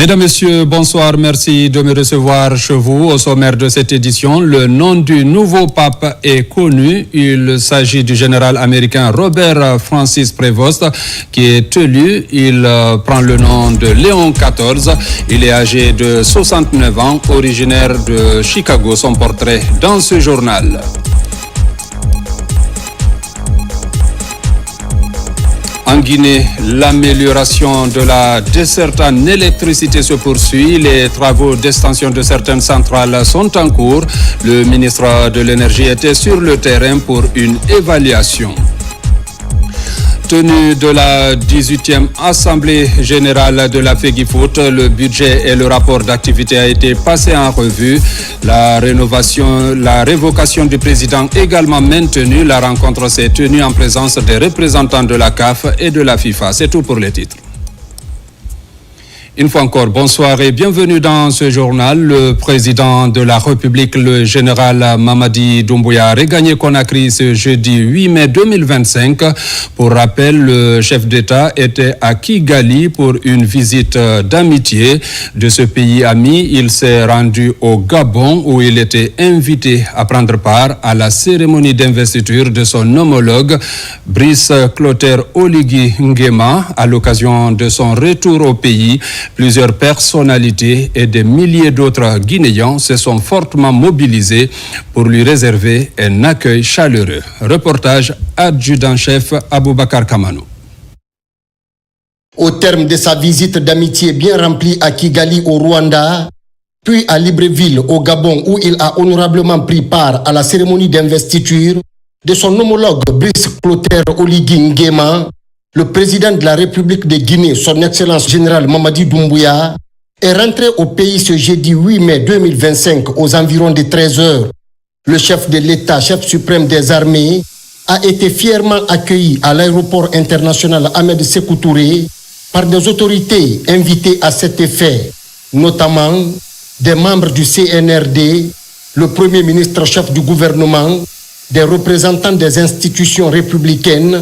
Mesdames, Messieurs, bonsoir. Merci de me recevoir chez vous. Au sommaire de cette édition, le nom du nouveau pape est connu. Il s'agit du général américain Robert Francis Prévost qui est élu. Il prend le nom de Léon XIV. Il est âgé de 69 ans, originaire de Chicago. Son portrait dans ce journal. En Guinée, l'amélioration de la desserte en électricité se poursuit. Les travaux d'extension de certaines centrales sont en cours. Le ministre de l'Énergie était sur le terrain pour une évaluation. Tenue de la 18e Assemblée générale de la FEGIFOOT, le budget et le rapport d'activité a été passé en revue. La révocation du président également maintenue. La rencontre s'est tenue en présence des représentants de la CAF et de la FIFA. C'est tout pour les titres. Une fois encore, bonsoir et bienvenue dans ce journal. Le président de la République, le général Mamadi Doumbouya, a regagné Conakry ce jeudi 8 mai 2025. Pour rappel, le chef d'État était à Kigali pour une visite d'amitié de ce pays ami. Il s'est rendu au Gabon où il était invité à prendre part à la cérémonie d'investiture de son homologue Brice Clotaire Oligui Nguema. À l'occasion de son retour au pays, plusieurs personnalités et des milliers d'autres Guinéens se sont fortement mobilisés pour lui réserver un accueil chaleureux. Reportage adjudant-chef Aboubakar Kamanou. Au terme de sa visite d'amitié bien remplie à Kigali au Rwanda, puis à Libreville au Gabon où il a honorablement pris part à la cérémonie d'investiture de son homologue Brice Clotaire Oligui Nguema, le président de la République de Guinée, son Excellence général Mamadi Doumbouya, est rentré au pays ce jeudi 8 mai 2025 aux environs de 13 heures. Le chef de l'État, chef suprême des armées, a été fièrement accueilli à l'aéroport international Ahmed Sékou Touré par des autorités invitées à cet effet, notamment des membres du CNRD, le Premier ministre chef du gouvernement, des représentants des institutions républicaines,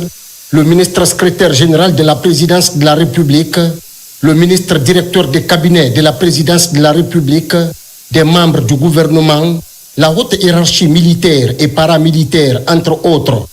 le ministre secrétaire général de la présidence de la République, le ministre directeur des cabinets de la présidence de la République, des membres du gouvernement, la haute hiérarchie militaire et paramilitaire, entre autres.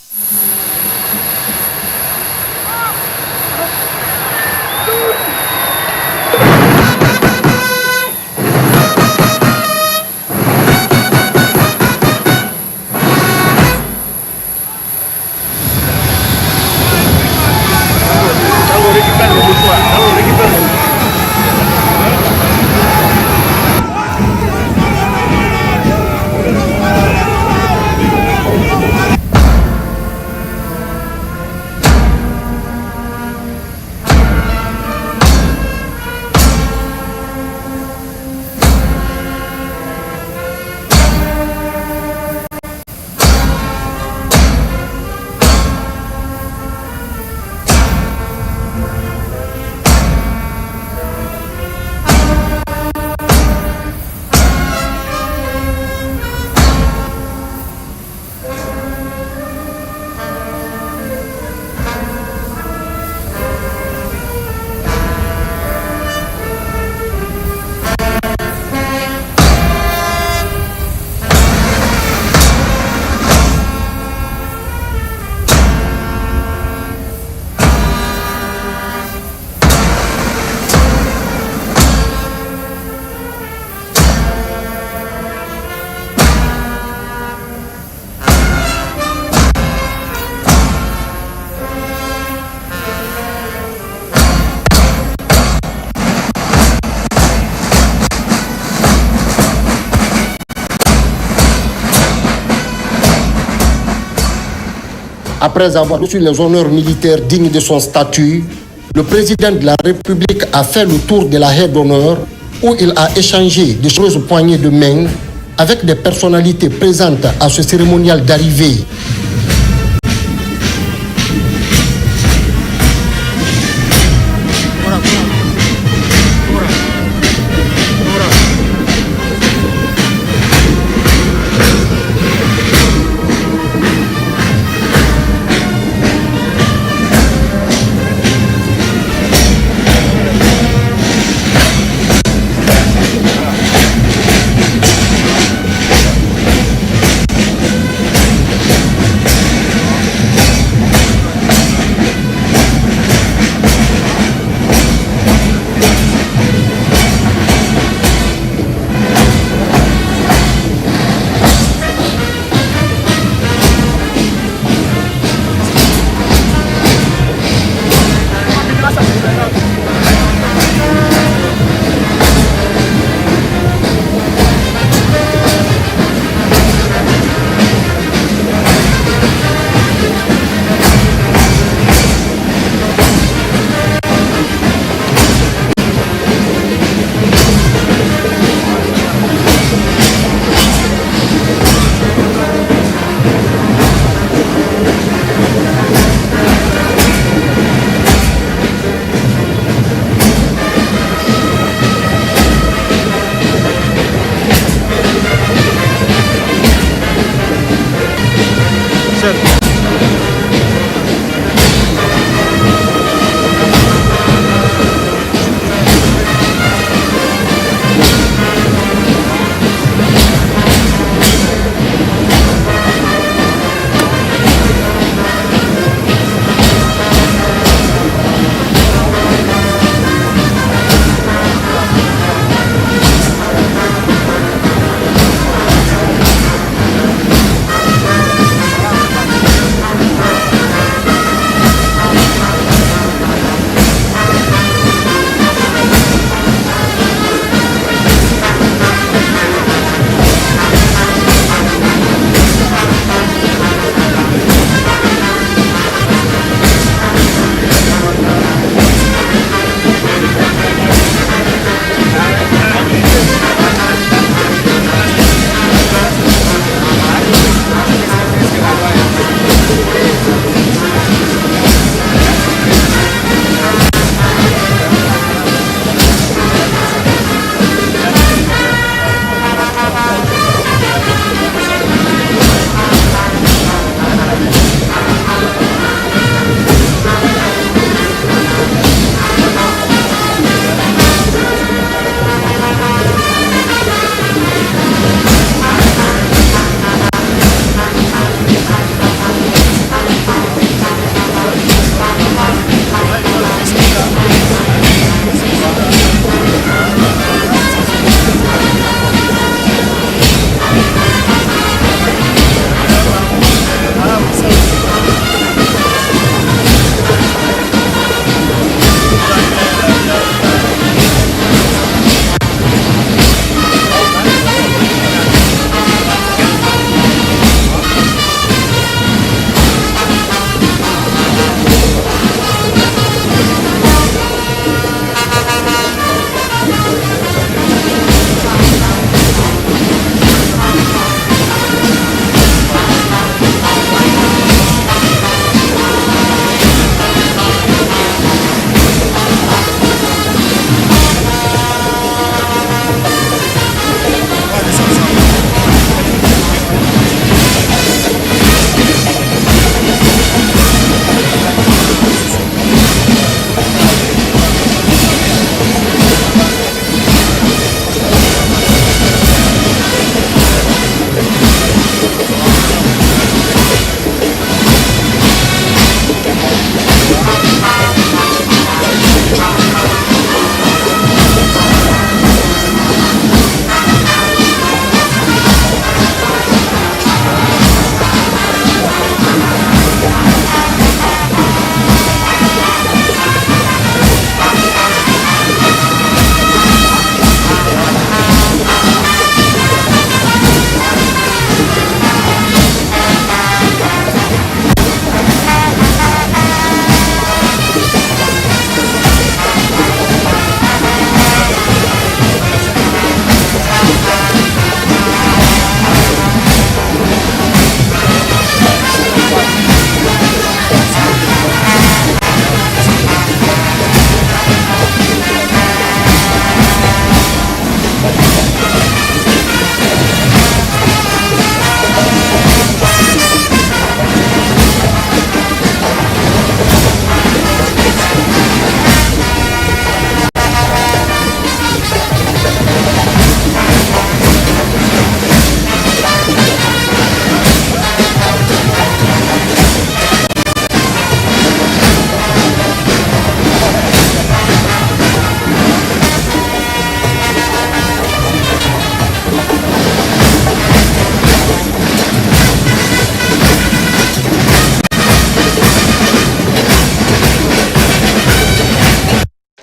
Après avoir reçu les honneurs militaires dignes de son statut, le président de la République a fait le tour de la haie d'honneur où il a échangé de nombreuses poignées de main avec des personnalités présentes à ce cérémonial d'arrivée.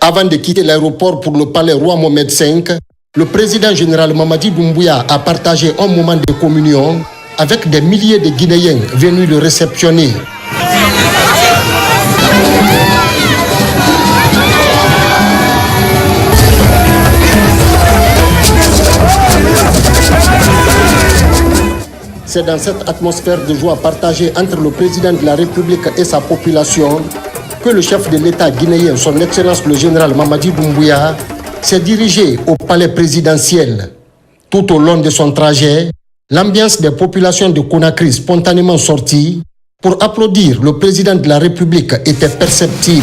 Avant de quitter l'aéroport pour le palais Roi Mohamed V, le président général Mamadi Doumbouya a partagé un moment de communion avec des milliers de Guinéens venus le réceptionner. C'est dans cette atmosphère de joie partagée entre le président de la République et sa population que le chef de l'État guinéen, son Excellence le général Mamadi Doumbouya, s'est dirigé au palais présidentiel. Tout au long de son trajet, l'ambiance des populations de Conakry spontanément sorties pour applaudir le président de la République était perceptible.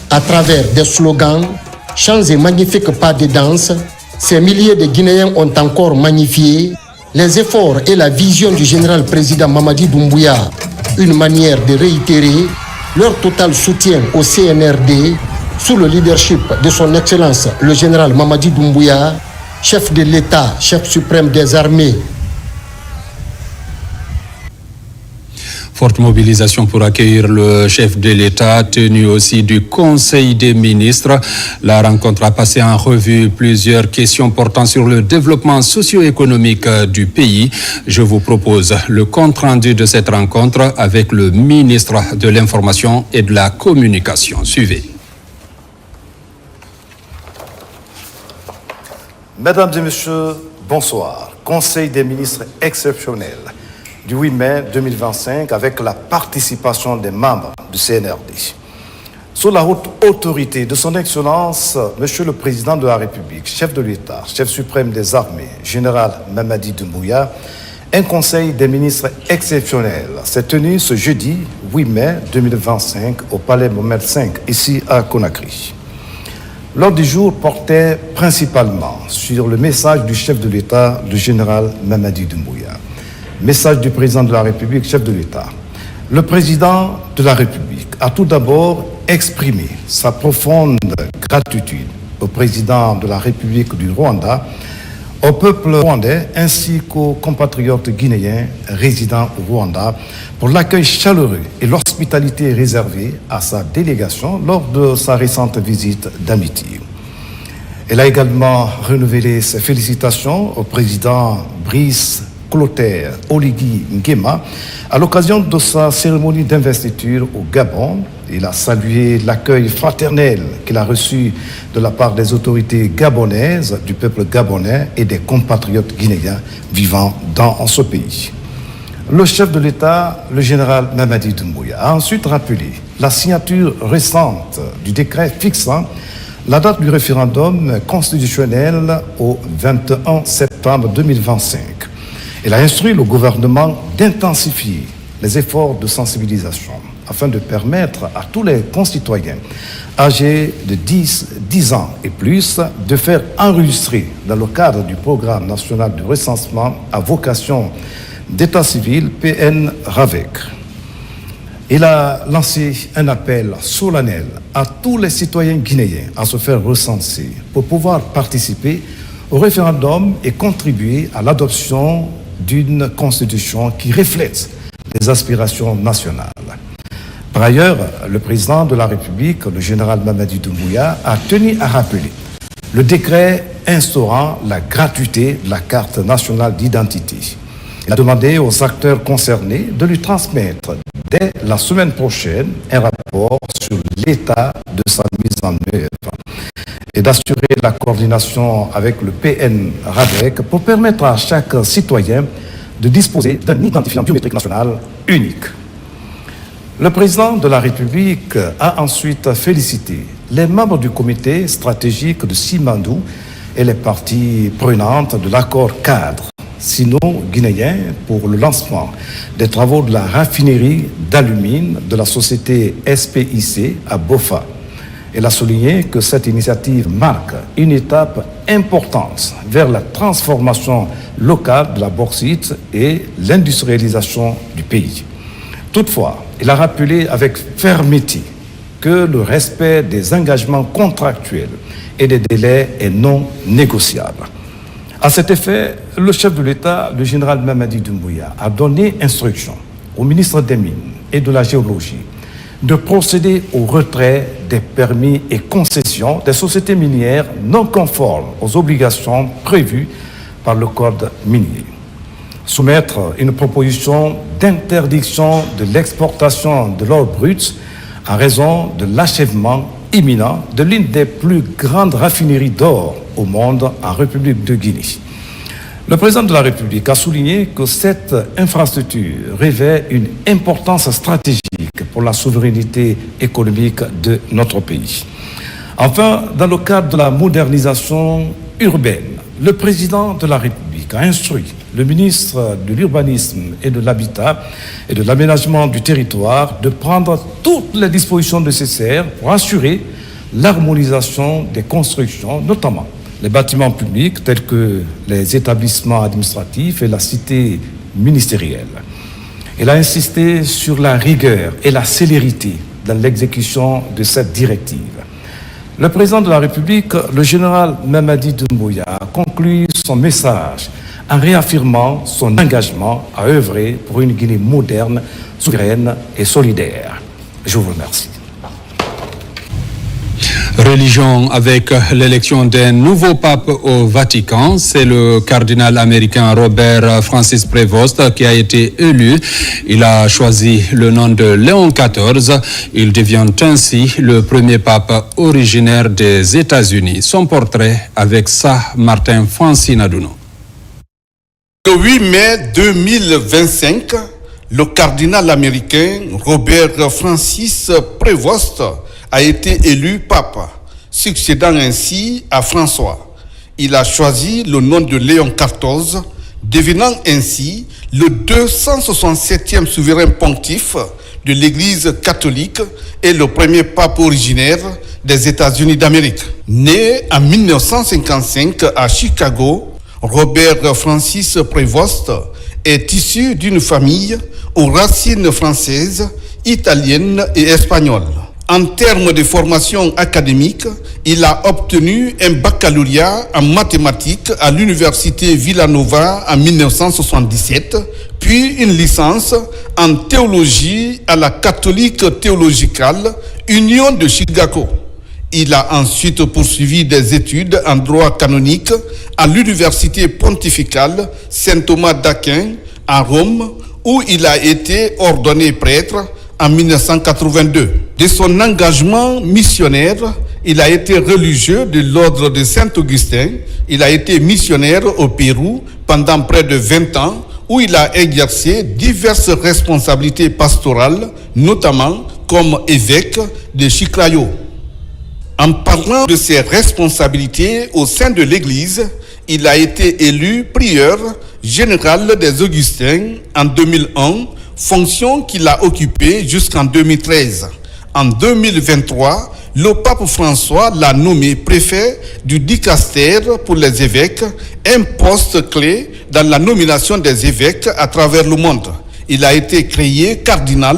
À travers des slogans, chants et magnifiques pas de danse, ces milliers de Guinéens ont encore magnifié les efforts et la vision du général président Mamadi Doumbouya, une manière de réitérer leur total soutien au CNRD sous le leadership de son Excellence le général Mamadi Doumbouya, chef de l'État, chef suprême des armées. Forte mobilisation pour accueillir le chef de l'État, tenu aussi du Conseil des ministres. La rencontre a passé en revue plusieurs questions portant sur le développement socio-économique du pays. Je vous propose le compte-rendu de cette rencontre avec le ministre de l'Information et de la Communication. Suivez. Mesdames et messieurs, bonsoir. Conseil des ministres exceptionnel du 8 mai 2025 avec la participation des membres du CNRD. Sous la haute autorité de son Excellence, Monsieur le Président de la République, chef de l'État, chef suprême des armées, général Mamadi Doumbouya, un conseil des ministres exceptionnel s'est tenu ce jeudi 8 mai 2025 au palais Mohamed V, ici à Conakry. L'ordre du jour portait principalement sur le message du chef de l'État, le général Mamadi Doumbouya. Message du président de la République, chef de l'État. Le président de la République a tout d'abord exprimé sa profonde gratitude au président de la République du Rwanda, au peuple rwandais ainsi qu'aux compatriotes guinéens résidant au Rwanda pour l'accueil chaleureux et l'hospitalité réservée à sa délégation lors de sa récente visite d'amitié. Elle a également renouvelé ses félicitations au président Brice Clotaire Oligui Nguema à l'occasion de sa cérémonie d'investiture au Gabon. Il a salué l'accueil fraternel qu'il a reçu de la part des autorités gabonaises, du peuple gabonais et des compatriotes guinéens vivant dans ce pays. Le chef de l'État, le général Mamadi Doumbouya, a ensuite rappelé la signature récente du décret fixant la date du référendum constitutionnel au 21 septembre 2025. Il a instruit le gouvernement d'intensifier les efforts de sensibilisation afin de permettre à tous les concitoyens âgés de 10 ans et plus de faire enregistrer dans le cadre du programme national de recensement à vocation d'état civil PN-RAVEC. Il a lancé un appel solennel à tous les citoyens guinéens à se faire recenser pour pouvoir participer au référendum et contribuer à l'adoption d'une constitution qui reflète les aspirations nationales. Par ailleurs, le président de la République, le général Mamadi Doumbouya, a tenu à rappeler le décret instaurant la gratuité de la carte nationale d'identité. Il a demandé aux acteurs concernés de lui transmettre dès la semaine prochaine un rapport sur l'état de sa mise en œuvre et d'assurer la coordination avec le PN-RAVEC pour permettre à chaque citoyen de disposer d'un identifiant biométrique national unique. Le président de la République a ensuite félicité les membres du comité stratégique de Simandou et les parties prenantes de l'accord cadre sino-guinéen pour le lancement des travaux de la raffinerie d'alumine de la société SPIC à Bofa. Elle a souligné que cette initiative marque une étape importante vers la transformation locale de la bauxite et l'industrialisation du pays. Toutefois, il a rappelé avec fermeté que le respect des engagements contractuels et des délais est non négociable. À cet effet, le chef de l'État, le général Mamadi Doumbouya, a donné instruction au ministre des Mines et de la Géologie de procéder au retrait des permis et concessions des sociétés minières non conformes aux obligations prévues par le Code minier. Soumettre une proposition d'interdiction de l'exportation de l'or brut en raison de l'achèvement imminent de l'une des plus grandes raffineries d'or au monde en République de Guinée. Le président de la République a souligné que cette infrastructure revêt une importance stratégique pour la souveraineté économique de notre pays. Enfin, dans le cadre de la modernisation urbaine, le président de la République a instruit le ministre de l'Urbanisme et de l'Habitat et de l'Aménagement du territoire de prendre toutes les dispositions nécessaires pour assurer l'harmonisation des constructions, notamment les bâtiments publics tels que les établissements administratifs et la cité ministérielle. Il a insisté sur la rigueur et la célérité dans l'exécution de cette directive. Le président de la République, le général Mamadi Doumbouya, a conclu son message en réaffirmant son engagement à œuvrer pour une Guinée moderne, souveraine et solidaire. Je vous remercie. Religion avec l'élection d'un nouveau pape au Vatican. C'est le cardinal américain Robert Francis Prévost qui a été élu. Il a choisi le nom de Léon XIV. Il devient ainsi le premier pape originaire des États-Unis. Son portrait avec Martin Francinaduno. Le 8 mai 2025, le cardinal américain Robert Francis Prévost a été élu pape, succédant ainsi à François. Il a choisi le nom de Léon XIV, devenant ainsi le 267e souverain pontife de l'Église catholique et le premier pape originaire des États-Unis d'Amérique. Né en 1955 à Chicago, Robert Francis Prévost est issu d'une famille aux racines françaises, italiennes et espagnoles. En termes de formation académique, il a obtenu un baccalauréat en mathématiques à l'université Villanova en 1977, puis une licence en théologie à la Catholic Theological Union de Chicago. Il a ensuite poursuivi des études en droit canonique à l'université pontificale Saint-Thomas d'Aquin à Rome, où il a été ordonné prêtre en 1982. De son engagement missionnaire, il a été religieux de l'ordre de Saint-Augustin. Il a été missionnaire au Pérou pendant près de 20 ans, où il a exercé diverses responsabilités pastorales, notamment comme évêque de Chiclayo. En parlant de ses responsabilités au sein de l'Église, il a été élu prieur général des Augustins en 2001, fonction qu'il a occupée jusqu'en 2013. En 2023, le pape François l'a nommé préfet du dicastère pour les évêques, un poste clé dans la nomination des évêques à travers le monde. Il a été créé cardinal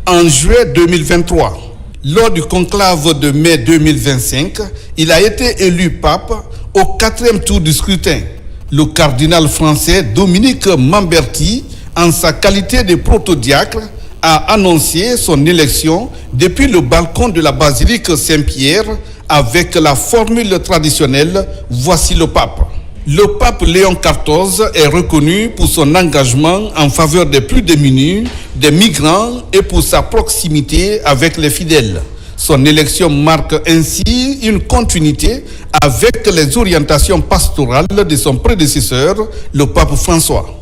en juillet 2023. Lors du conclave de mai 2025, il a été élu pape au 4e tour du scrutin. Le cardinal français Dominique Mamberti, en sa qualité de protodiacre, a annoncé son élection depuis le balcon de la basilique Saint-Pierre avec la formule traditionnelle « Voici le pape ». Le pape Léon XIV est reconnu pour son engagement en faveur des plus démunis, des migrants et pour sa proximité avec les fidèles. Son élection marque ainsi une continuité avec les orientations pastorales de son prédécesseur, le pape François.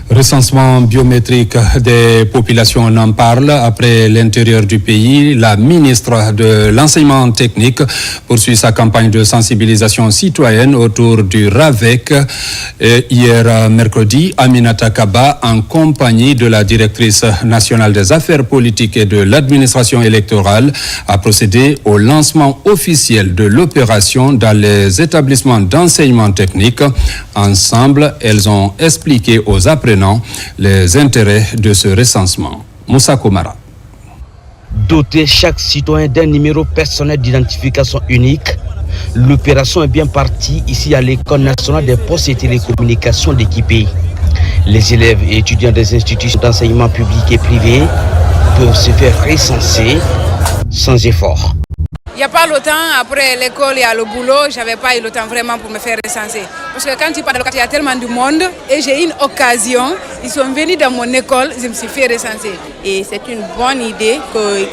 Recensement biométrique des populations, on en parle. Après l'intérieur du pays, la ministre de l'enseignement technique poursuit sa campagne de sensibilisation citoyenne autour du RAVEC. Hier mercredi, Aminata Kaba, en compagnie de la directrice nationale des affaires politiques et de l'administration électorale, a procédé au lancement officiel de l'opération dans les établissements d'enseignement technique. Ensemble, elles ont expliqué aux apprenants les intérêts de ce recensement. Moussa Komara. Doter chaque citoyen d'un numéro personnel d'identification unique, l'opération est bien partie ici à l'École nationale des postes et télécommunications d'Équipé. Les élèves et étudiants des institutions d'enseignement public et privé peuvent se faire recenser sans effort. Il n'y a pas le temps, après l'école, il y a le boulot, je n'avais pas eu le temps vraiment pour me faire recenser. Parce que quand tu parles de il y a tellement de monde et j'ai eu une occasion, ils sont venus dans mon école, je me suis fait recenser. Et c'est une bonne idée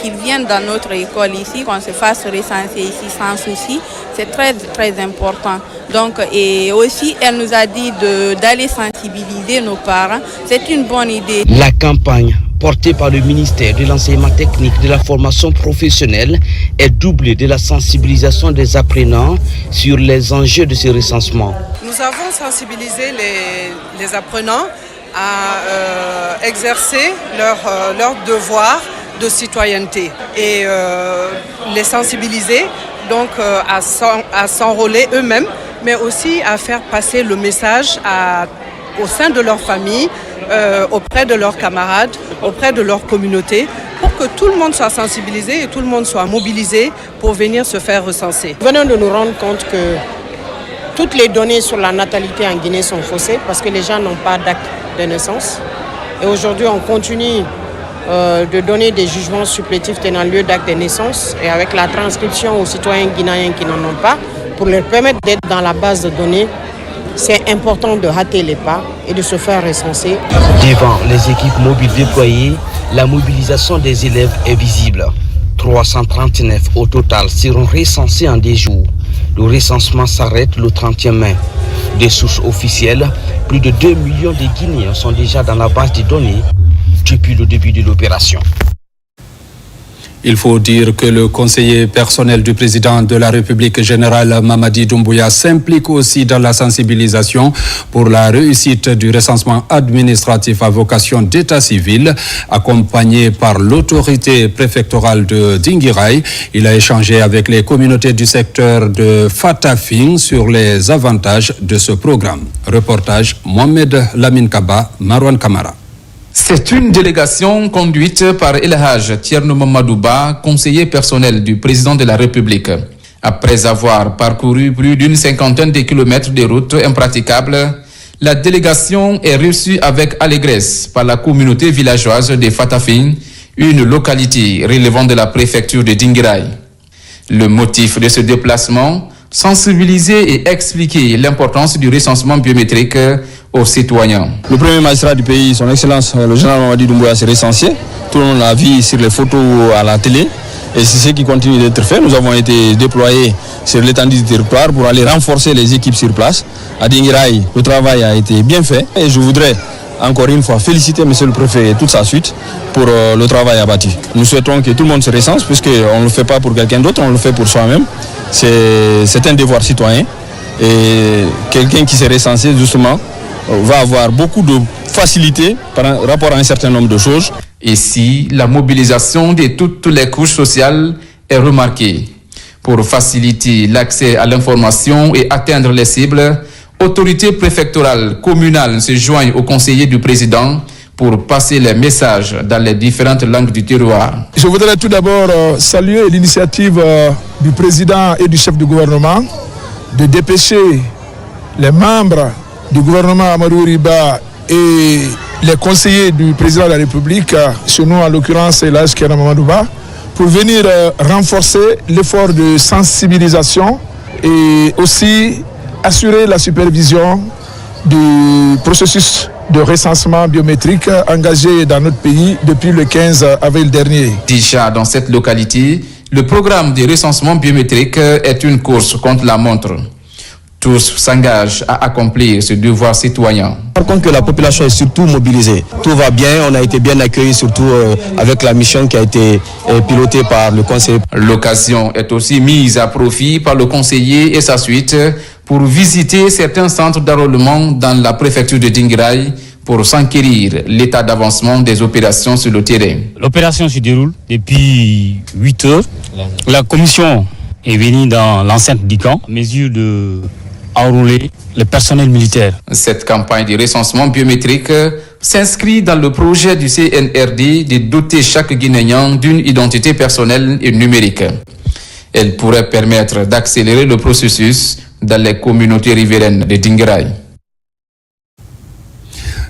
qu'ils viennent dans notre école ici, qu'on se fasse recenser ici sans souci. C'est très, très important. Donc, et aussi, elle nous a dit d'aller sensibiliser nos parents. C'est une bonne idée. La campagne portée par le ministère de l'enseignement technique de la formation professionnelle est doublée de la sensibilisation des apprenants sur les enjeux de ce recensement. Nous avons sensibilisé les apprenants à exercer leur devoir de citoyenneté et les sensibiliser donc à s'enrôler eux-mêmes, mais aussi à faire passer le message au sein de leur famille, auprès de leurs camarades, auprès de leur communauté, pour que tout le monde soit sensibilisé et tout le monde soit mobilisé pour venir se faire recenser. Nous venons de nous rendre compte que toutes les données sur la natalité en Guinée sont faussées parce que les gens n'ont pas d'acte de naissance. Et aujourd'hui, on continue de donner des jugements supplétifs tenant lieu d'acte de naissance et avec la transcription aux citoyens guinéens qui n'en ont pas pour leur permettre d'être dans la base de données. C'est important de hâter les pas et de se faire recenser. Devant les équipes mobiles déployées, la mobilisation des élèves est visible. 339 au total seront recensés en des jours. Le recensement s'arrête le 30e mai. Des sources officielles, plus de 2 millions de Guinéens sont déjà dans la base de données depuis le début de l'opération. Il faut dire que le conseiller personnel du président de la République, général Mamadi Doumbouya, s'implique aussi dans la sensibilisation pour la réussite du recensement administratif à vocation d'état civil, accompagné par l'autorité préfectorale de Dinguiraye. Il a échangé avec les communautés du secteur de Fatafing sur les avantages de ce programme. Reportage Mohamed Lamine Kaba, Marwan Kamara. C'est une délégation conduite par El Hadj Thierno Mamadouba, conseiller personnel du président de la République. Après avoir parcouru plus d'une cinquantaine de kilomètres de routes impraticables, la délégation est reçue avec allégresse par la communauté villageoise de Fatafing, une localité relevant de la préfecture de Dinguiraye. Le motif de ce déplacement, sensibiliser et expliquer l'importance du recensement biométrique aux citoyens. Le premier magistrat du pays, son excellence, le général Mamadi Doumbouya, s'est recensé. Tout le monde l'a vu sur les photos à la télé. Et c'est ce qui continue d'être fait. Nous avons été déployés sur l'étendue du territoire pour aller renforcer les équipes sur place. À Dinguiraye, le travail a été bien fait. Et je voudrais encore une fois féliciter monsieur le préfet et toute sa suite pour le travail abattu. Nous souhaitons que tout le monde se recense, puisqu'on ne le fait pas pour quelqu'un d'autre, on le fait pour soi-même. C'est un devoir citoyen. Et quelqu'un qui s'est recensé, justement, va avoir beaucoup de facilité par rapport à un certain nombre de choses. Ici, la mobilisation de toutes les couches sociales est remarquée. Pour faciliter l'accès à l'information et atteindre les cibles, autorités préfectorales communales se joignent aux conseillers du président pour passer les messages dans les différentes langues du terroir. Je voudrais tout d'abord saluer l'initiative du président et du chef du gouvernement de dépêcher les membres du gouvernement Amadou Riba et les conseillers du président de la République, chez nous en l'occurrence El Hadj Thierno Mamadouba, pour venir renforcer l'effort de sensibilisation et aussi assurer la supervision du processus de recensement biométrique engagé dans notre pays depuis le 15 avril dernier. Déjà dans cette localité, le programme de recensement biométrique est une course contre la montre. Tous s'engagent à accomplir ce devoir citoyen. Par contre, que la population est surtout mobilisée. Tout va bien, on a été bien accueillis, surtout avec la mission qui a été pilotée par le conseiller. L'occasion est aussi mise à profit par le conseiller et sa suite pour visiter certains centres d'enrôlement dans la préfecture de Dinguiraye pour s'enquérir l'état d'avancement des opérations sur le terrain. L'opération se déroule depuis 8 heures. La commission est venue dans l'enceinte du camp, à mesure de enrôler le personnel militaire. Cette campagne de recensement biométrique s'inscrit dans le projet du CNRD de doter chaque Guinéen d'une identité personnelle et numérique. Elle pourrait permettre d'accélérer le processus dans les communautés riveraines de Dinguiraye.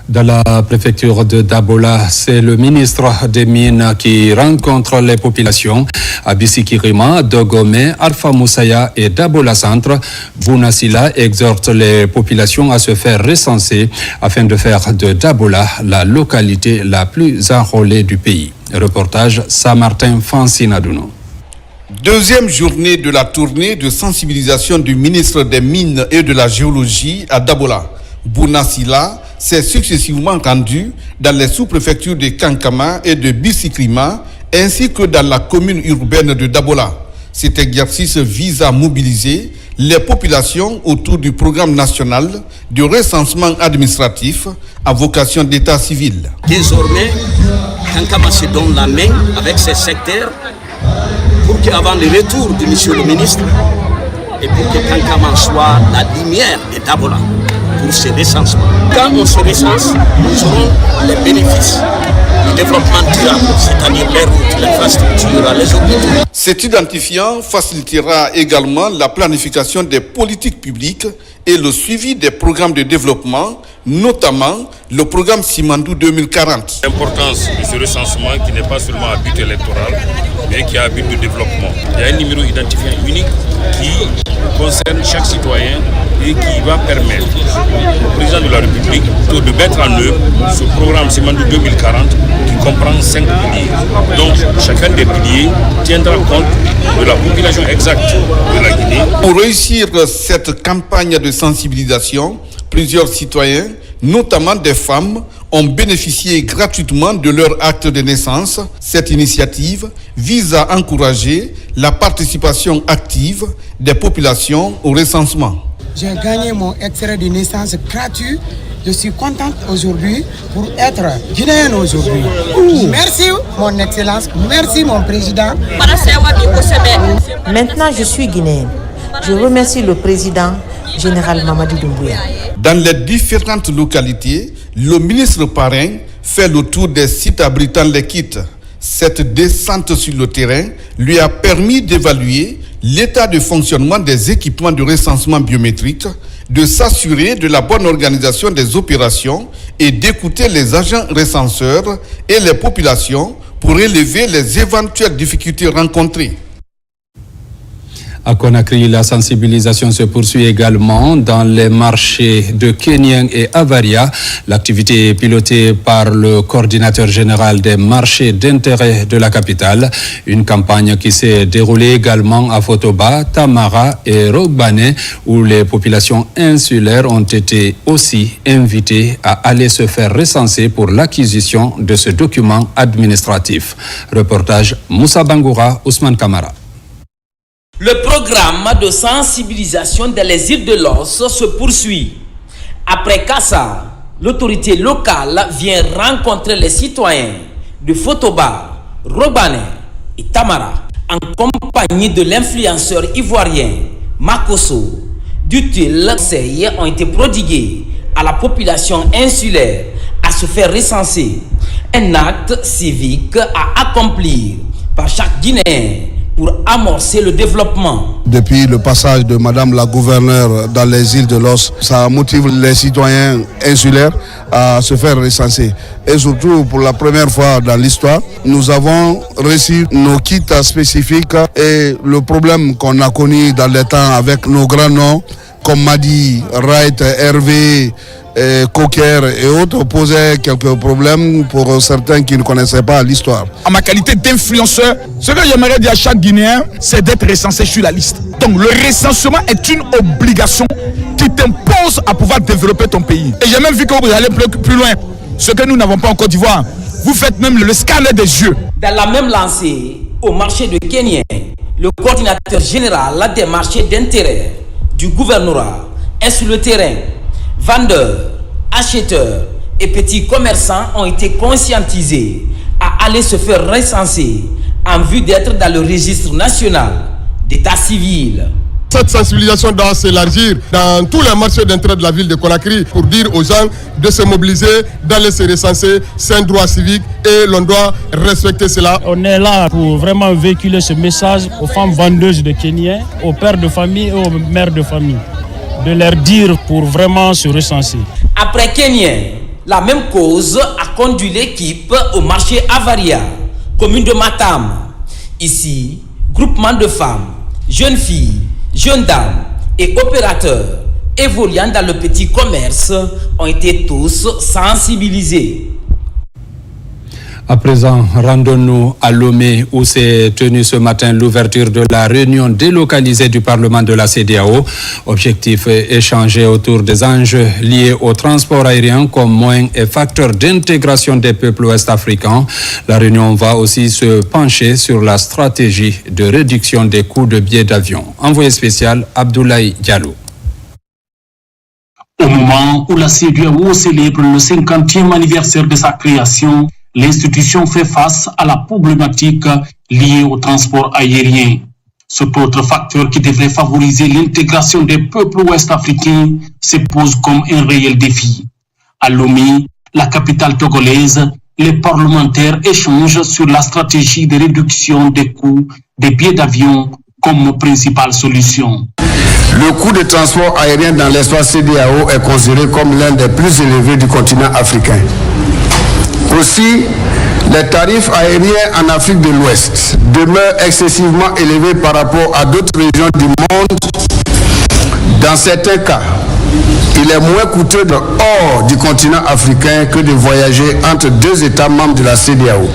Dans la préfecture de Dabola, c'est le ministre des Mines qui rencontre les populations à Bissikirima, Dogomé, Alpha Moussaya et Dabola Centre. Bounasila exhorte les populations à se faire recenser afin de faire de Dabola la localité la plus enrôlée du pays. Reportage Saint-Martin Fancinadouno. Deuxième journée de la tournée de sensibilisation du ministre des Mines et de la Géologie à Dabola. Bounasila s'est successivement rendu dans les sous-préfectures de Kankama et de Bissikirima, ainsi que dans la commune urbaine de Dabola. Cet exercice vise à mobiliser les populations autour du programme national de recensement administratif à vocation d'état civil. Désormais, Kankama se donne la main avec ses secteurs pour qu'avant le retour de monsieur le ministre et pour que Kankama soit la lumière de Dabola pour ce recensement. Quand on se recense, nous aurons les bénéfices du développement durable, c'est-à-dire les routes, l'infrastructure, les hôpitaux. Cet identifiant facilitera également la planification des politiques publiques et le suivi des programmes de développement, notamment le programme Simandou 2040. L'importance de ce recensement qui n'est pas seulement à but électoral, mais qui a un but de développement. Il y a un numéro identifiant unique qui concerne chaque citoyen et qui va permettre au président de la République de mettre en œuvre ce programme Simandou 2040 qui comprend 5 piliers. Donc chacun des piliers tiendra compte de la population exacte de la Guinée. Pour réussir cette campagne de sensibilisation, plusieurs citoyens, notamment des femmes, ont bénéficié gratuitement de leur acte de naissance. Cette initiative vise à encourager la participation active des populations au recensement. J'ai gagné mon extrait de naissance gratuit. Je suis contente aujourd'hui pour être guinéenne aujourd'hui. Merci mon excellence, merci mon président. Maintenant je suis guinéenne. Je remercie le président général Mamadi Doumbouya. Dans les différentes localités, le ministre parrain fait le tour des sites abritant les kits. Cette descente sur le terrain lui a permis d'évaluer l'état de fonctionnement des équipements de recensement biométrique, de s'assurer de la bonne organisation des opérations et d'écouter les agents recenseurs et les populations pour relever les éventuelles difficultés rencontrées. À Conakry, la sensibilisation se poursuit également dans les marchés de Kenyang et Avaria. L'activité est pilotée par le coordinateur général des marchés d'intérêt de la capitale. Une campagne qui s'est déroulée également à Fotoba, Tamara et Rogbane, où les populations insulaires ont été aussi invitées à aller se faire recenser pour l'acquisition de ce document administratif. Reportage Moussa Bangoura, Ousmane Kamara. Le programme de sensibilisation dans les îles de l'Os se poursuit. Après Kassa, l'autorité locale vient rencontrer les citoyens de Fotoba, Robane et Tamara en compagnie de l'influenceur ivoirien Makosso. D'utiles conseils ont été prodigués à la population insulaire à se faire recenser. Un acte civique à accomplir par chaque Guinéen pour amorcer le développement. Depuis le passage de Madame la gouverneure dans les îles de l'Os, ça motive les citoyens insulaires à se faire recenser. Et surtout, pour la première fois dans l'histoire, nous avons reçu nos kits spécifiques et le problème qu'on a connu dans les temps avec nos grands noms, comme Madi, Wright, Hervé, Coquer et autres posaient quelques problèmes pour certains qui ne connaissaient pas l'histoire. En ma qualité d'influenceur, ce que j'aimerais dire à chaque Guinéen, c'est d'être recensé sur la liste. Donc le recensement est une obligation qui t'impose à pouvoir développer ton pays. Et j'ai même vu que vous allez plus loin, ce que nous n'avons pas en Côte d'Ivoire. Vous faites même le scanner des yeux. Dans la même lancée, au marché de Kenya, le coordinateur général des marchés d'intérêt du gouvernorat est sur le terrain. Vendeurs, acheteurs et petits commerçants ont été conscientisés à aller se faire recenser en vue d'être dans le registre national d'état civil. Cette sensibilisation doit s'élargir dans tous les marchés d'intérêt de la ville de Conakry pour dire aux gens de se mobiliser, d'aller se recenser. C'est un droit civique et l'on doit respecter cela. On est là pour vraiment véhiculer ce message aux femmes vendeuses de Kenya, aux pères de famille et aux mères de famille, de leur dire pour vraiment se recenser. Après Kenya, La même cause a conduit l'équipe au marché Avaria, commune de Matam. Ici, groupement de femmes, jeunes filles, jeunes dames et opérateurs évoluant dans le petit commerce ont été tous sensibilisés. À présent, rendons-nous à Lomé où s'est tenue ce matin l'ouverture de la réunion délocalisée du Parlement de la CEDEAO. Objectif échanger autour des enjeux liés au transport aérien comme moyen et facteur d'intégration des peuples ouest-africains. La réunion va aussi se pencher sur la stratégie de réduction des coûts de billets d'avion. Envoyé spécial Abdoulaye Diallo. Au moment où la CEDEAO célèbre le 50e anniversaire de sa création, l'institution fait face à la problématique liée au transport aérien. Cet autre facteur qui devrait favoriser l'intégration des peuples ouest-africains se pose comme un réel défi. À Lomé, la capitale togolaise, les parlementaires échangent sur la stratégie de réduction des coûts des billets d'avion comme principale solution. Le coût de transport aérien dans l'espace CEDEAO est considéré comme l'un des plus élevés du continent africain. Aussi, les tarifs aériens en Afrique de l'Ouest demeurent excessivement élevés par rapport à d'autres régions du monde. Dans certains cas, il est moins coûteux hors du continent africain que de voyager entre deux États membres de la CEDEAO.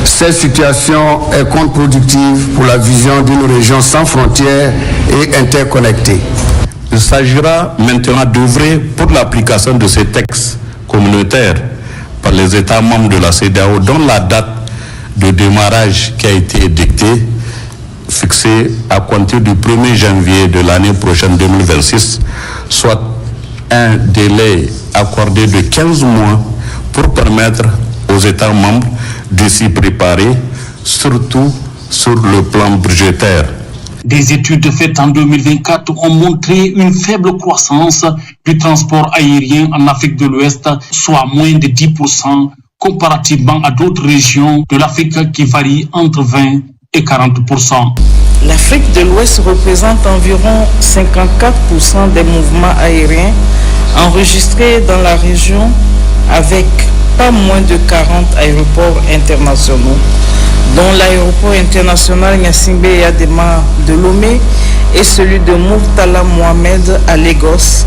Cette situation est contre-productive pour la vision d'une région sans frontières et interconnectée. Il s'agira maintenant d'œuvrer pour l'application de ces textes communautaires par les États membres de la CEDEAO, dont la date de démarrage qui a été édictée, fixée à compter du 1er janvier de l'année prochaine 2026, soit un délai accordé de 15 mois pour permettre aux États membres de s'y préparer, surtout sur le plan budgétaire. Des études faites en 2024 ont montré une faible croissance du transport aérien en Afrique de l'Ouest, soit moins de 10%, comparativement à d'autres régions de l'Afrique qui varient entre 20 et 40%. L'Afrique de l'Ouest représente environ 54% des mouvements aériens enregistrés dans la région, avec pas moins de 40 aéroports internationaux, dont l'aéroport international Gnassingbé Eyadema de Lomé et celui de Murtala Mohamed à Lagos,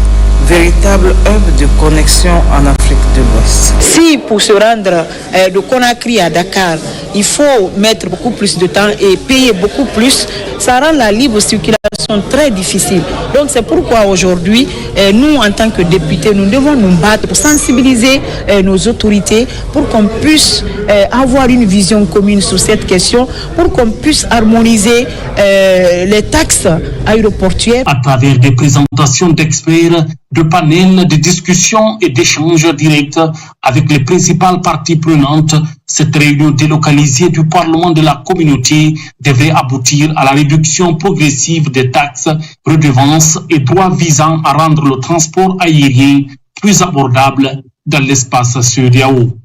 véritable hub de connexion en Afrique de l'Ouest. Si pour se rendre de Conakry à Dakar, il faut mettre beaucoup plus de temps et payer beaucoup plus, ça rend la libre circulation très difficile. Donc c'est pourquoi aujourd'hui, nous en tant que députés, nous devons nous battre pour sensibiliser nos autorités pour qu'on puisse avoir une vision commune sur cette question, pour qu'on puisse harmoniser les taxes aéroportuaires. À travers des présentations d'experts, de panels de discussion et d'échanges directs avec les principales parties prenantes, cette réunion délocalisée du Parlement de la communauté devrait aboutir à la réduction progressive des taxes, redevances et droits visant à rendre le transport aérien plus abordable dans l'espace CEDEAO.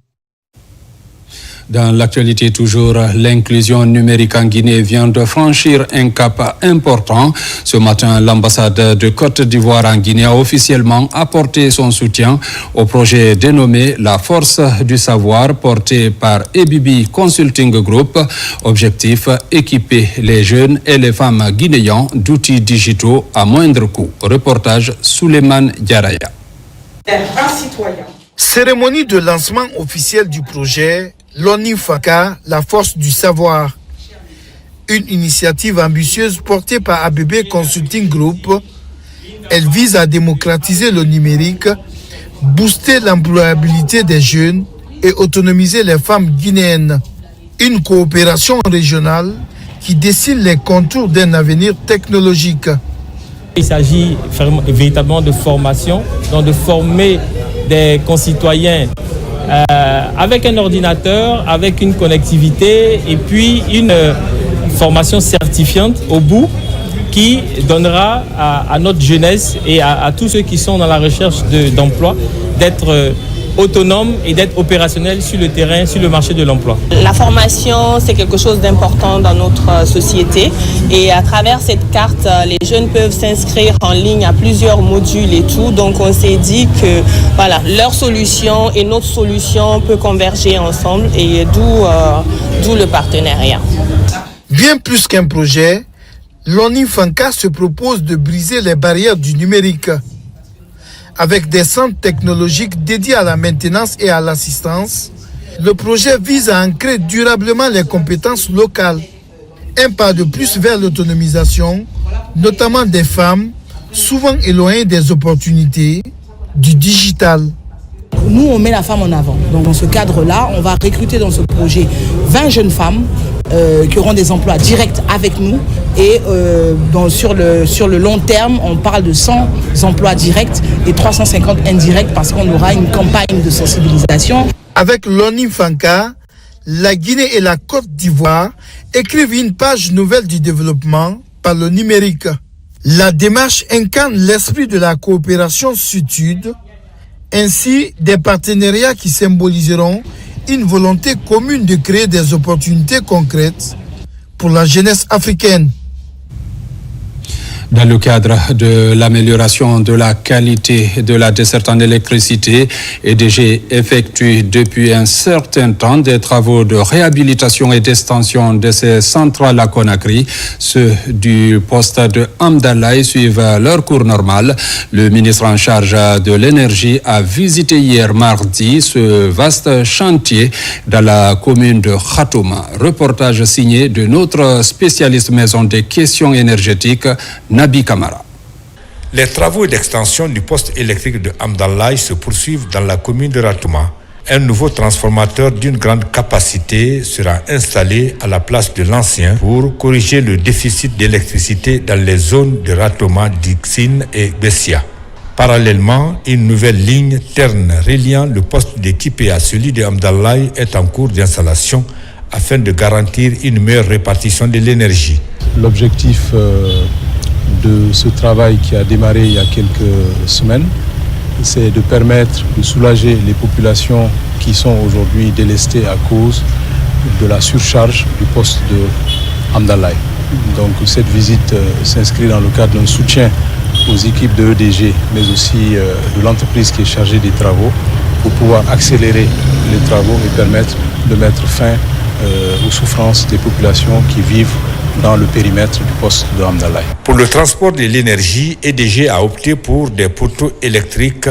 Dans l'actualité toujours, l'inclusion numérique en Guinée vient de franchir un cap important. Ce matin, l'ambassade de Côte d'Ivoire en Guinée a officiellement apporté son soutien au projet dénommé La Force du Savoir, porté par EBB Consulting Group. Objectif, équiper les jeunes et les femmes guinéens d'outils digitaux à moindre coût. Reportage Souleymane Diaraya. Cérémonie de lancement officiel du projet l'ONIFACA, La Force du Savoir. Une initiative ambitieuse portée par ABB Consulting Group. Elle vise à démocratiser le numérique, booster l'employabilité des jeunes et autonomiser les femmes guinéennes. Une coopération régionale qui dessine les contours d'un avenir technologique. Il s'agit véritablement de formation, donc de former des concitoyens avec un ordinateur, avec une connectivité et puis une formation certifiante au bout qui donnera à notre jeunesse et à tous ceux qui sont dans la recherche d'emploi d'être autonome et d'être opérationnel sur le terrain, sur le marché de l'emploi. La formation, c'est quelque chose d'important dans notre société et à travers cette carte, les jeunes peuvent s'inscrire en ligne à plusieurs modules et tout. Donc on s'est dit que voilà, leur solution et notre solution peut converger ensemble et d'où le partenariat. Bien plus qu'un projet, l'ONIFANCA se propose de briser les barrières du numérique. Avec des centres technologiques dédiés à la maintenance et à l'assistance, le projet vise à ancrer durablement les compétences locales. Un pas de plus vers l'autonomisation, notamment des femmes, souvent éloignées des opportunités du digital. Nous, on met la femme en avant. Donc, dans ce cadre-là, on va recruter dans ce projet 20 jeunes femmes qui auront des emplois directs avec nous. Et sur le long terme, on parle de 100 emplois directs et 350 indirects parce qu'on aura une campagne de sensibilisation. Avec l'ONIFANCA, la Guinée et la Côte d'Ivoire écrivent une page nouvelle du développement par le numérique. La démarche incarne l'esprit de la coopération sud-sud, ainsi des partenariats qui symboliseront une volonté commune de créer des opportunités concrètes pour la jeunesse africaine. Dans le cadre de l'amélioration de la qualité de la desserte en électricité, EDG effectue depuis un certain temps des travaux de réhabilitation et d'extension de ces centrales à Conakry. Ceux du poste de Amdalaï suivent leur cours normal. Le ministre en charge de l'énergie a visité hier mardi ce vaste chantier dans la commune de Khatouma. Reportage signé de notre spécialiste maison des questions énergétiques, Nabi Kamara. Les travaux d'extension du poste électrique de Amdalaï se poursuivent dans la commune de Ratouma. Un nouveau transformateur d'une grande capacité sera installé à la place de l'ancien pour corriger le déficit d'électricité dans les zones de Ratouma, Dixine et Bessia. Parallèlement, une nouvelle ligne terne reliant le poste d'équipe à celui de Amdalaï est en cours d'installation afin de garantir une meilleure répartition de l'énergie. L'objectif de ce travail qui a démarré il y a quelques semaines, c'est de permettre de soulager les populations qui sont aujourd'hui délestées à cause de la surcharge du poste de Amdalaï. Donc cette visite s'inscrit dans le cadre d'un soutien aux équipes de EDG, mais aussi de l'entreprise qui est chargée des travaux, pour pouvoir accélérer les travaux et permettre de mettre fin aux souffrances des populations qui vivent dans le périmètre du poste de Amdalaï. Pour le transport de l'énergie, EDG a opté pour des poteaux électriques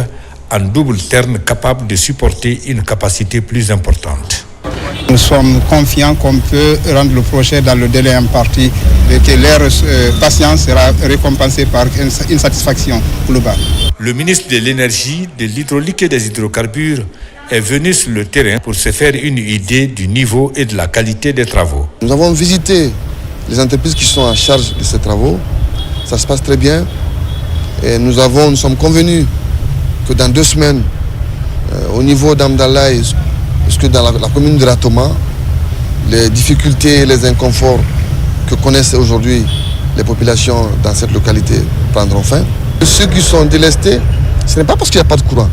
en double terne capables de supporter une capacité plus importante. Nous sommes confiants qu'on peut rendre le projet dans le délai imparti et que leur patience sera récompensée par une satisfaction globale. Le ministre de l'Énergie, de l'Hydraulique et des Hydrocarbures est venu sur le terrain pour se faire une idée du niveau et de la qualité des travaux. Nous avons visité les entreprises qui sont en charge de ces travaux. Ça se passe très bien. Et nous sommes convenus que dans 2 semaines, au niveau d'Amdalaï, parce que dans la commune de Ratouma, les difficultés et les inconforts que connaissent aujourd'hui les populations dans cette localité prendront fin. Ceux qui sont délestés, ce n'est pas parce qu'il n'y a pas de courant,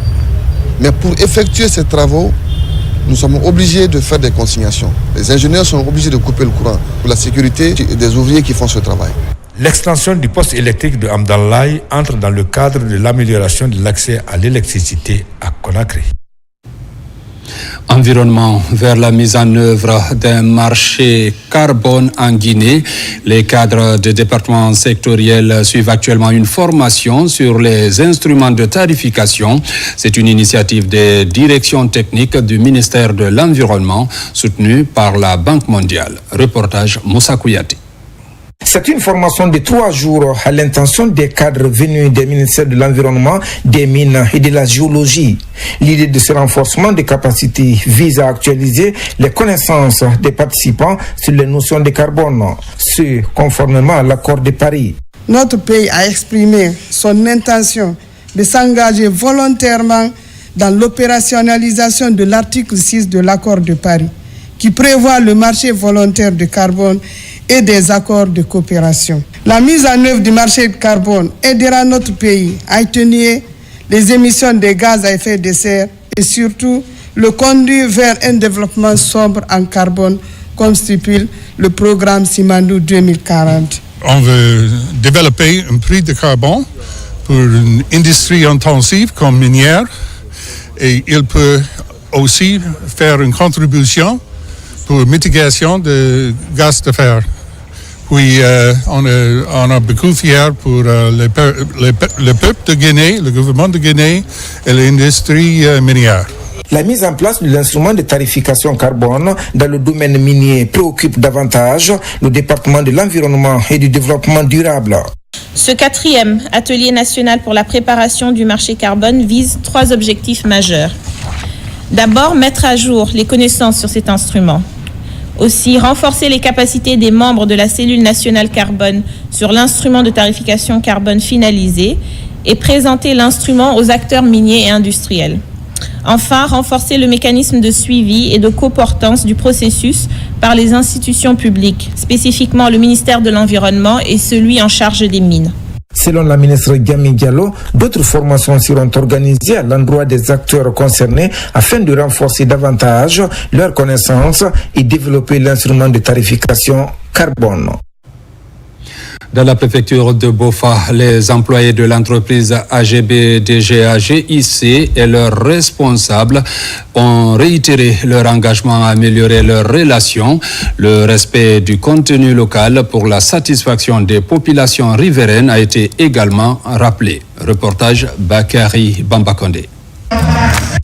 mais pour effectuer ces travaux, nous sommes obligés de faire des consignations. Les ingénieurs sont obligés de couper le courant pour la sécurité des ouvriers qui font ce travail. L'extension du poste électrique de Amdalaï entre dans le cadre de l'amélioration de l'accès à l'électricité à Conakry. Environnement vers la mise en œuvre d'un marché carbone en Guinée. Les cadres des départements sectoriels suivent actuellement une formation sur les instruments de tarification. C'est une initiative des directions techniques du ministère de l'Environnement soutenue par la Banque mondiale. Reportage Moussa Kouyati. C'est une formation de 3 jours à l'intention des cadres venus des ministères de l'Environnement, des Mines et de la Géologie. L'idée de ce renforcement des capacités vise à actualiser les connaissances des participants sur les notions de carbone, ce conformément à l'accord de Paris. Notre pays a exprimé son intention de s'engager volontairement dans l'opérationnalisation de l'article 6 de l'accord de Paris, qui prévoit le marché volontaire de carbone et des accords de coopération. La mise en œuvre du marché de carbone aidera notre pays à atténuer les émissions de gaz à effet de serre et surtout le conduire vers un développement sobre en carbone comme stipule le programme Simandou 2040. On veut développer un prix de carbone pour une industrie intensive comme minière et il peut aussi faire une contribution pour mitigation de gaz de fer. Puis on est beaucoup fiers pour le peuple de Guinée, le gouvernement de Guinée et l'industrie minière. La mise en place de l'instrument de tarification carbone dans le domaine minier préoccupe davantage le département de l'environnement et du développement durable. Ce 4e atelier national pour la préparation du marché carbone vise 3 objectifs majeurs. D'abord, mettre à jour les connaissances sur cet instrument. Aussi, renforcer les capacités des membres de la cellule nationale carbone sur l'instrument de tarification carbone finalisé et présenter l'instrument aux acteurs miniers et industriels. Enfin, renforcer le mécanisme de suivi et de coportance du processus par les institutions publiques, spécifiquement le ministère de l'Environnement et celui en charge des mines. Selon la ministre Gami Diallo, d'autres formations seront organisées à l'endroit des acteurs concernés afin de renforcer davantage leurs connaissances et développer l'instrument de tarification carbone. Dans la préfecture de Bofa, les employés de l'entreprise AGB DGA GIC et leurs responsables ont réitéré leur engagement à améliorer leurs relations, le respect du contenu local pour la satisfaction des populations riveraines a été également rappelé. Reportage Bakary Bambakonde.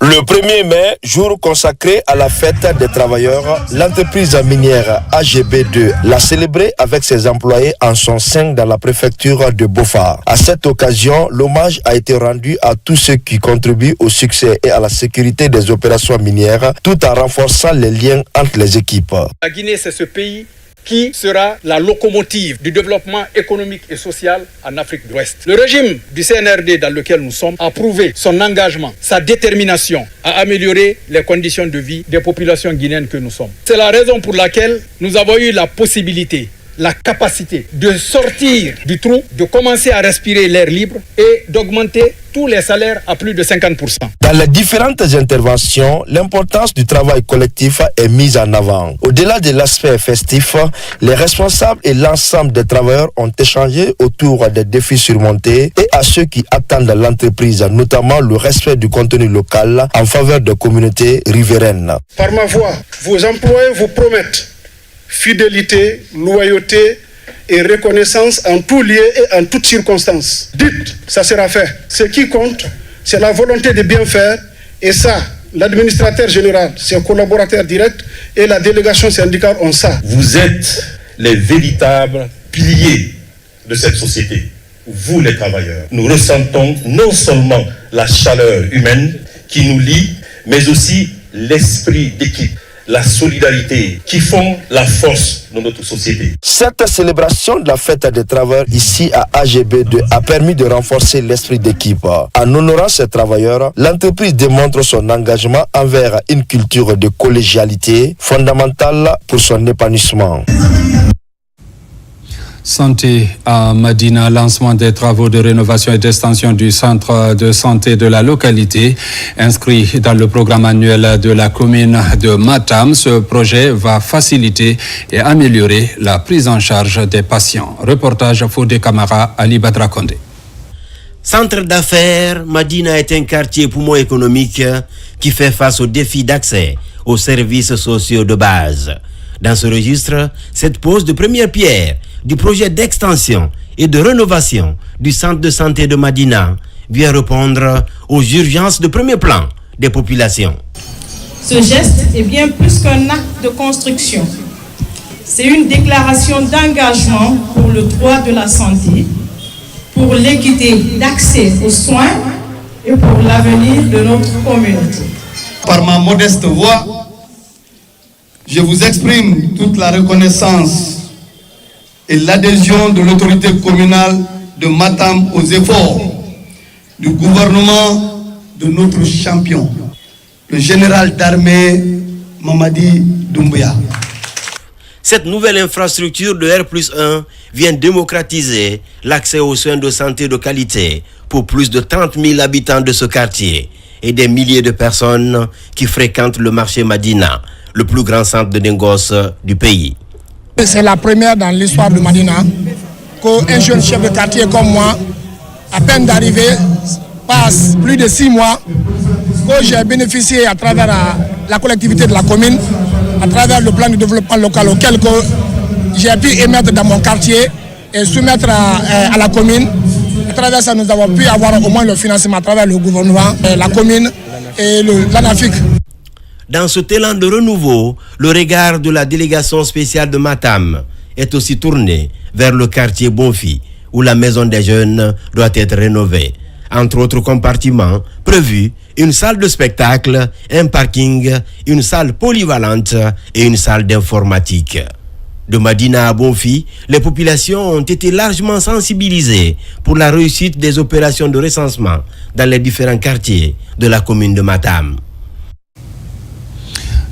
Le 1er mai, jour consacré à la fête des travailleurs, l'entreprise minière AGB2 l'a célébré avec ses employés en son sein dans la préfecture de Bofa. À cette occasion, l'hommage a été rendu à tous ceux qui contribuent au succès et à la sécurité des opérations minières, tout en renforçant les liens entre les équipes. La Guinée, c'est ce pays qui sera la locomotive du développement économique et social en Afrique de l'Ouest. Le régime du CNRD dans lequel nous sommes a prouvé son engagement, sa détermination à améliorer les conditions de vie des populations guinéennes que nous sommes. C'est la raison pour laquelle nous avons eu la possibilité, la capacité de sortir du trou, de commencer à respirer l'air libre et d'augmenter tous les salaires à plus de 50%. Dans les différentes interventions, l'importance du travail collectif est mise en avant. Au-delà de l'aspect festif, les responsables et l'ensemble des travailleurs ont échangé autour des défis surmontés et à ceux qui attendent l'entreprise, notamment le respect du contenu local en faveur des communautés riveraines. Par ma voix, vos employés vous promettent fidélité, loyauté et reconnaissance en tout lieu et en toutes circonstances. Dites, ça sera fait. Ce qui compte, c'est la volonté de bien faire et ça, l'administrateur général, ses collaborateurs directs et la délégation syndicale ont ça. Vous êtes les véritables piliers de cette société, vous les travailleurs. Nous ressentons non seulement la chaleur humaine qui nous lie, mais aussi l'esprit d'équipe, la solidarité qui font la force de notre société. Cette célébration de la fête des travailleurs ici à AGB2 a permis de renforcer l'esprit d'équipe. En honorant ces travailleurs, l'entreprise démontre son engagement envers une culture de collégialité fondamentale pour son épanouissement. Santé à Madina, lancement des travaux de rénovation et d'extension du centre de santé de la localité. Inscrit dans le programme annuel de la commune de Matam, ce projet va faciliter et améliorer la prise en charge des patients. Reportage Fodé Camara, Ali Badra Kondé. Centre d'affaires, Madina est un quartier poumon économique qui fait face aux défis d'accès aux services sociaux de base. Dans ce registre, cette pose de première pierre du projet d'extension et de rénovation du centre de santé de Madina vient répondre aux urgences de premier plan des populations. Ce geste est bien plus qu'un acte de construction. C'est une déclaration d'engagement pour le droit de la santé, pour l'équité d'accès aux soins et pour l'avenir de notre communauté. Par ma modeste voix, je vous exprime toute la reconnaissance et l'adhésion de l'autorité communale de Matam aux efforts du gouvernement de notre champion, le général d'armée Mamadi Doumbouya. Cette nouvelle infrastructure de R+1 vient démocratiser l'accès aux soins de santé de qualité pour plus de 30 000 habitants de ce quartier. et des milliers de personnes qui fréquentent le marché Madina, le plus grand centre de négoce du pays. C'est la première dans l'histoire de Madina qu'un jeune chef de quartier comme moi, à peine d'arriver, passe plus de 6 mois, que j'ai bénéficié à travers la collectivité de la commune, à travers le plan de développement local auquel j'ai pu émettre dans mon quartier et soumettre à la commune. À travers ça, nous avons pu avoir au moins le financement à travers le gouvernement, la commune et l'ANAFIC. Dans ce élan de renouveau, le regard de la délégation spéciale de Matam est aussi tourné vers le quartier Bonfi, où la maison des jeunes doit être rénovée. Entre autres compartiments prévus, une salle de spectacle, un parking, une salle polyvalente et une salle d'informatique. De Madina à Bonfi, les populations ont été largement sensibilisées pour la réussite des opérations de recensement dans les différents quartiers de la commune de Matam.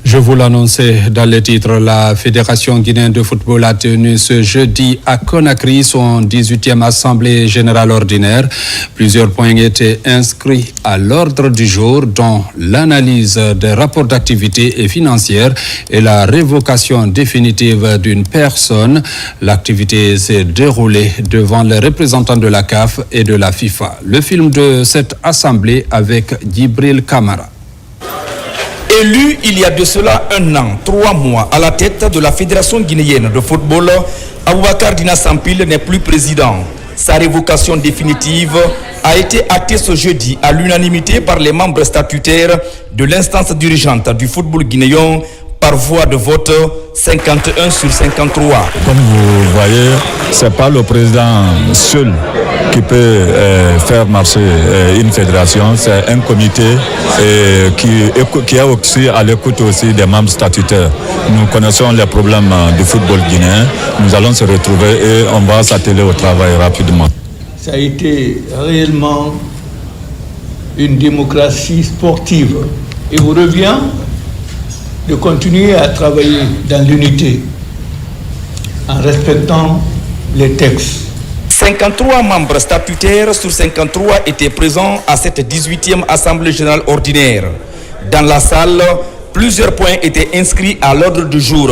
Je vous l'annonçais dans les titres, la Fédération guinéenne de football a tenu ce jeudi à Conakry son 18e Assemblée générale ordinaire. Plusieurs points étaient inscrits à l'ordre du jour, dont l'analyse des rapports d'activité et financière et la révocation définitive d'une personne. L'activité s'est déroulée devant les représentants de la CAF et de la FIFA. Le film de cette Assemblée avec Djibril Kamara. Élu il y a de cela 1 an, 3 mois à la tête de la Fédération guinéenne de football, Aboubacar Dina Sampil n'est plus président. Sa révocation définitive a été actée ce jeudi à l'unanimité par les membres statutaires de l'instance dirigeante du football guinéen par voie de vote 51 sur 53. Comme vous voyez, ce n'est pas le président seul qui peut faire marcher une fédération, c'est un comité qui est aussi à l'écoute aussi des membres statutaires. Nous connaissons les problèmes du football guinéen, nous allons se retrouver et on va s'atteler au travail rapidement. Ça a été réellement une démocratie sportive. Il vous revient de continuer à travailler dans l'unité en respectant les textes. 53 membres statutaires sur 53 étaient présents à cette 18e Assemblée générale ordinaire. Dans la salle, plusieurs points étaient inscrits à l'ordre du jour.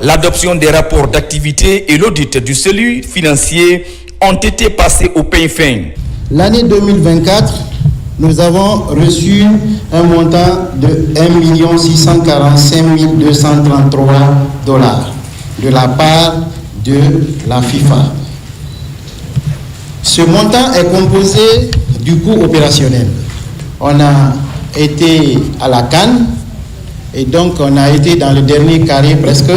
L'adoption des rapports d'activité et l'audit du celui financier ont été passés au peigne fin. L'année 2024, nous avons reçu un montant de 1 645 233 $ de la part de la FIFA. Ce montant est composé du coût opérationnel. On a été à la CAN et donc on a été dans le dernier carré presque.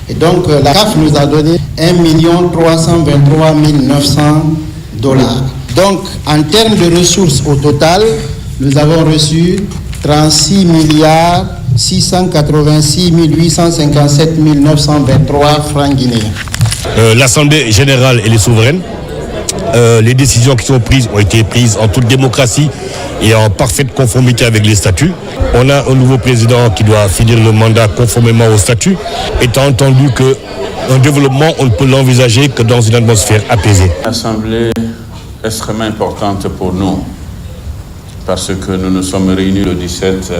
Et donc la CAF nous a donné 1 323 900 $. Donc en termes de ressources au total, nous avons reçu 36 686 857 923 francs guinéens. L'Assemblée générale, elle est souveraine. Les décisions qui sont prises ont été prises en toute démocratie et en parfaite conformité avec les statuts. On a un nouveau président qui doit finir le mandat conformément aux statuts, étant entendu qu'un développement, on ne peut l'envisager que dans une atmosphère apaisée. L'Assemblée est extrêmement importante pour nous parce que nous nous sommes réunis le 17,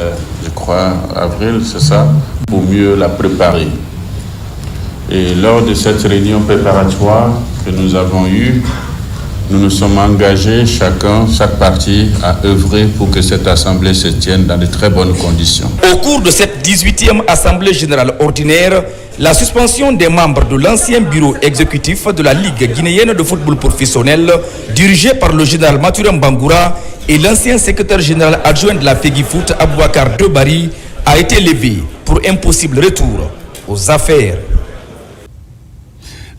je crois, avril, c'est ça, pour mieux la préparer. Et lors de cette réunion préparatoire que nous avons eue, nous nous sommes engagés, chaque parti, à œuvrer pour que cette assemblée se tienne dans de très bonnes conditions. Au cours de cette 18e Assemblée générale ordinaire, la suspension des membres de l'ancien bureau exécutif de la Ligue guinéenne de football professionnel, dirigé par le général Mathurin Bangoura et l'ancien secrétaire général adjoint de la FEGIFOOT, Aboubacar Debari, a été levée pour un possible retour aux affaires.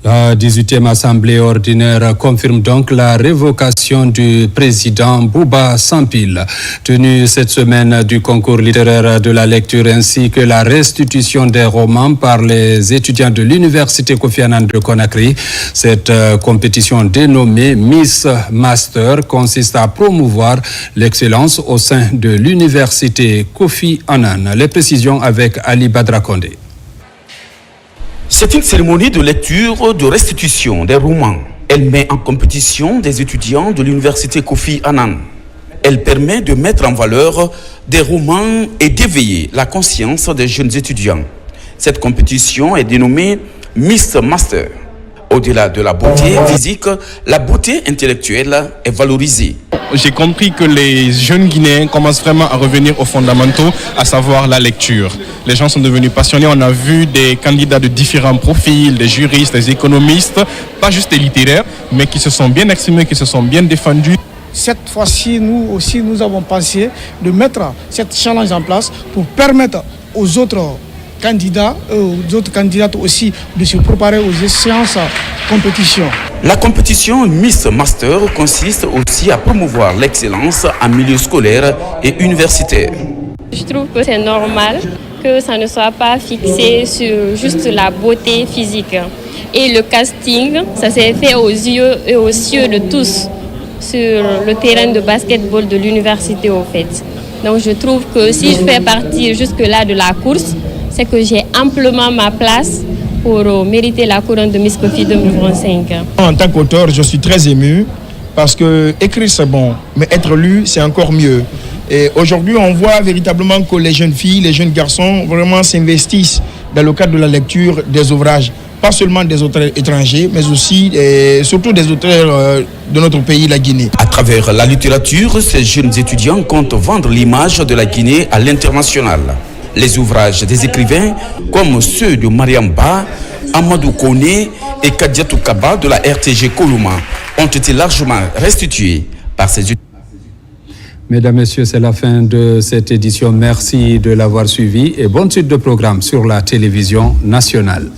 La 18e Assemblée ordinaire confirme donc la révocation du président Bouba Sampil, tenu cette semaine du concours littéraire de la lecture ainsi que la restitution des romans par les étudiants de l'Université Kofi Annan de Conakry. Cette compétition dénommée Miss Master consiste à promouvoir l'excellence au sein de l'Université Kofi Annan. Les précisions avec Ali Badra Kondé. C'est une cérémonie de lecture de restitution des romans. Elle met en compétition des étudiants de l'université Kofi Annan. Elle permet de mettre en valeur des romans et d'éveiller la conscience des jeunes étudiants. Cette compétition est dénommée Miss Master. Au-delà de la beauté physique, la beauté intellectuelle est valorisée. J'ai compris que les jeunes Guinéens commencent vraiment à revenir aux fondamentaux, à savoir la lecture. Les gens sont devenus passionnés. On a vu des candidats de différents profils, des juristes, des économistes, pas juste des littéraires, mais qui se sont bien exprimés, qui se sont bien défendus. Cette fois-ci, nous aussi, nous avons pensé de mettre cette challenge en place pour permettre aux autres candidats, aux autres candidates aussi, de se préparer aux échéances compétition. La compétition Miss Master consiste aussi à promouvoir l'excellence en milieu scolaire et universitaire. Je trouve que c'est normal que ça ne soit pas fixé sur juste la beauté physique. Et le casting, ça s'est fait aux yeux et aux cieux de tous sur le terrain de basketball de l'université au fait. Donc je trouve que si je fais partie jusque-là de la course, c'est que j'ai amplement ma place pour mériter la couronne de Miss Coffee 2025. En tant qu'auteur, je suis très ému parce que écrire c'est bon, mais être lu c'est encore mieux. Et aujourd'hui, on voit véritablement que les jeunes filles, les jeunes garçons vraiment s'investissent dans le cadre de la lecture des ouvrages. Pas seulement des auteurs étrangers, mais aussi et surtout des auteurs de notre pays, la Guinée. À travers la littérature, ces jeunes étudiants comptent vendre l'image de la Guinée à l'international. Les ouvrages des écrivains, comme ceux de Mariam Ba, Amadou Kone et Kadiatou Kaba de la RTG Koloma, ont été largement restitués par ces étudiants. Mesdames, Messieurs, c'est la fin de cette édition. Merci de l'avoir suivi et bonne suite de programme sur la télévision nationale.